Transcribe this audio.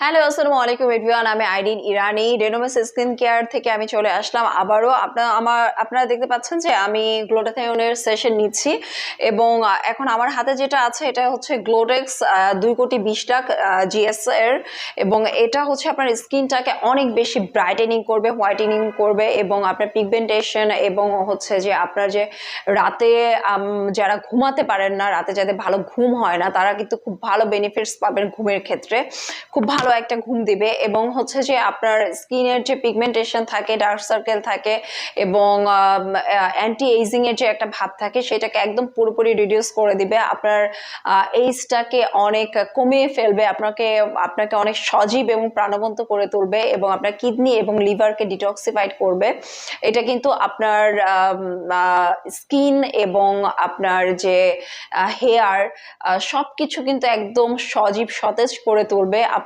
Hello, আসসালামু আলাইকুম everyone. আমি আইরিন ইরানি। রেনোভাস স্কিন কেয়ার থেকে আমি চলে আসলাম আবারও। আপনারা দেখতে পাচ্ছেন যে আমি গ্লুটাথিওনের সেশন নিচ্ছি এবং এখন আমার হাতে যেটা আছে এটা হচ্ছে গ্লোটেক্স 2,20,00,000 জিএস এর, এবং এটা হচ্ছে আপনার স্কিনটাকে অনেক বেশি ব্রাইটেনিং করবে, হোয়াইটেনিং করবে এবং আপনার পিগমেন্টেশন এবং হচ্ছে যে আপনার যে রাতে যারা ঘুমাতে পারেন না, রাতে যাদের ভালো ঘুম হয় না, তারা কিন্তু খুব ভালো বেনিফিটস পাবেন ঘুমের ক্ষেত্রে। খুব ভালো একটা ঘুম দিবে এবং হচ্ছে যে আপনার স্কিনের যে পিগমেন্টেশন থাকে, ডার্ক সার্কেল থাকে এবং অ্যান্টি এইজিং এর যে একটা ভাব থাকে সেটাকে একদম পুরোপুরি রিডিউস করে দিবে। আপনার এইজটাকে অনেক কমিয়ে ফেলবে, আপনাকে অনেক সজীব এবং প্রাণবন্ত করে তুলবে এবং আপনার কিডনি এবং লিভারকে ডিটক্সিফাইড করবে। এটা কিন্তু আপনার স্কিন এবং আপনার যে হেয়ার সবকিছু কিন্তু একদম সজীব সতেজ করে তুলবে।